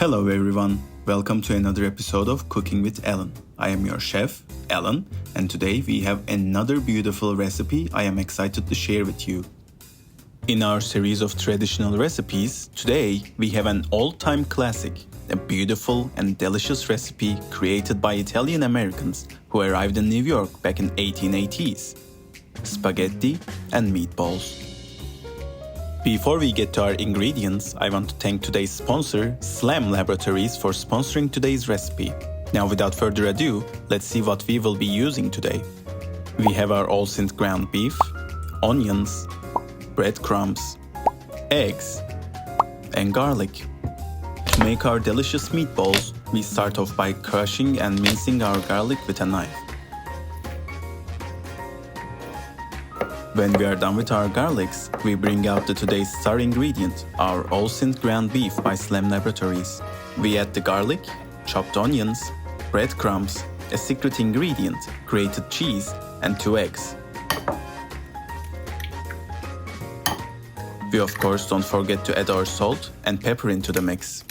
Hello everyone, welcome to another episode of Cooking with Alan. I am your chef, Alan, and today we have another beautiful recipe I am excited to share with you. In our series of traditional recipes, today we have an all-time classic, a beautiful and delicious recipe created by Italian Americans who arrived in New York back in 1880s. Spaghetti and meatballs. Before we get to our ingredients, I want to thank today's sponsor, Slam Laboratories, for sponsoring today's recipe. Now without further ado, let's see what we will be using today. We have our all-sint ground beef, onions, breadcrumbs, eggs, and garlic. To make our delicious meatballs, we start off by crushing and mincing our garlic with a knife. When we are done with our garlics, we bring out today's star ingredient, our all-sint ground beef by Slam Laboratories. We add the garlic, chopped onions, breadcrumbs, a secret ingredient, grated cheese, and 2 eggs. We of course don't forget to add our salt and pepper into the mix.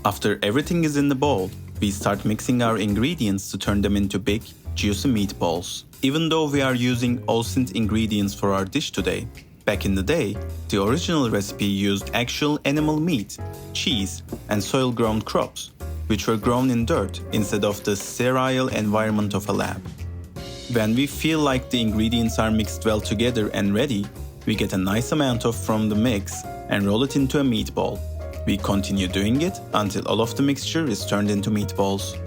After everything is in the bowl, we start mixing our ingredients to turn them into big, juicy meatballs. Even though we are using all-sint ingredients for our dish today, back in the day, the original recipe used actual animal meat, cheese, and soil-grown crops, which were grown in dirt instead of the sterile environment of a lab. When we feel like the ingredients are mixed well together and ready, we get a nice amount from the mix and roll it into a meatball. We continue doing it until all of the mixture is turned into meatballs.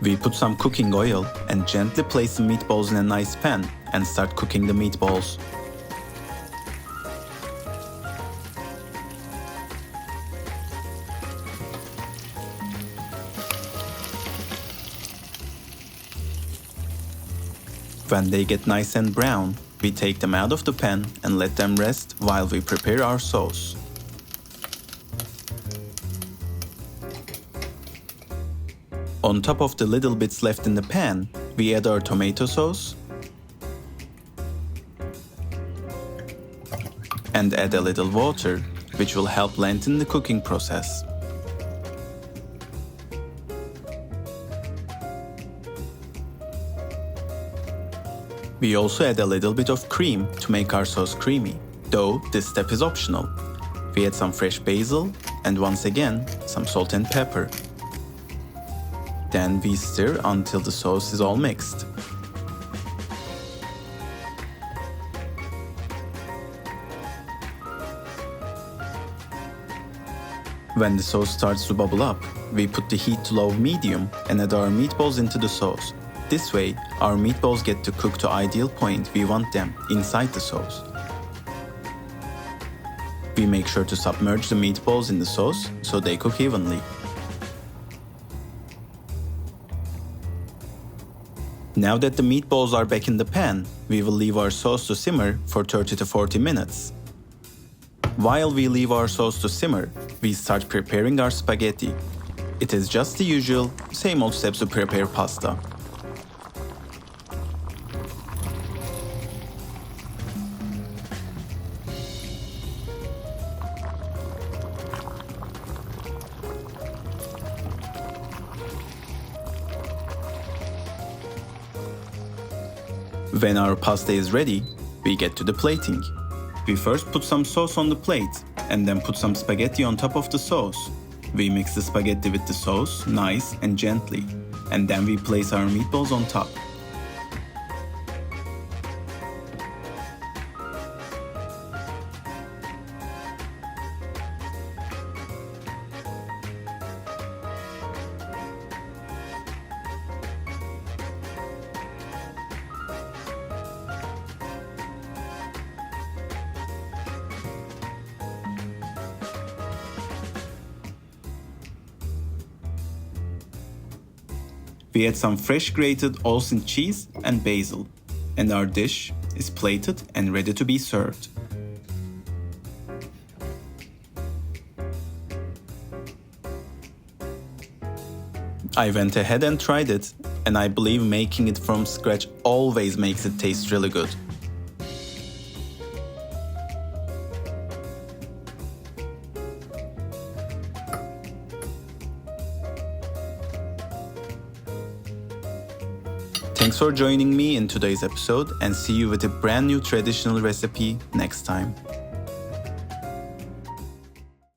We put some cooking oil and gently place the meatballs in a nice pan and start cooking the meatballs. When they get nice and brown, we take them out of the pan and let them rest while we prepare our sauce. On top of the little bits left in the pan, we add our tomato sauce and add a little water, which will help lengthen the cooking process. We also add a little bit of cream to make our sauce creamy, though this step is optional. We add some fresh basil and once again some salt and pepper. Then we stir until the sauce is all mixed. When the sauce starts to bubble up, we put the heat to low-medium and add our meatballs into the sauce. This way, our meatballs get to cook to ideal point we want them inside the sauce. We make sure to submerge the meatballs in the sauce so they cook evenly. Now that the meatballs are back in the pan, we will leave our sauce to simmer for 30 to 40 minutes. While we leave our sauce to simmer, we start preparing our spaghetti. It is just the usual, same old steps to prepare pasta. When our pasta is ready, we get to the plating. We first put some sauce on the plate and then put some spaghetti on top of the sauce. We mix the spaghetti with the sauce nice and gently, and then we place our meatballs on top. We add some fresh grated all-sint cheese and basil. And our dish is plated and ready to be served. I went ahead and tried it, and I believe making it from scratch always makes it taste really good. Thanks for joining me in today's episode, and see you with a brand new traditional recipe next time.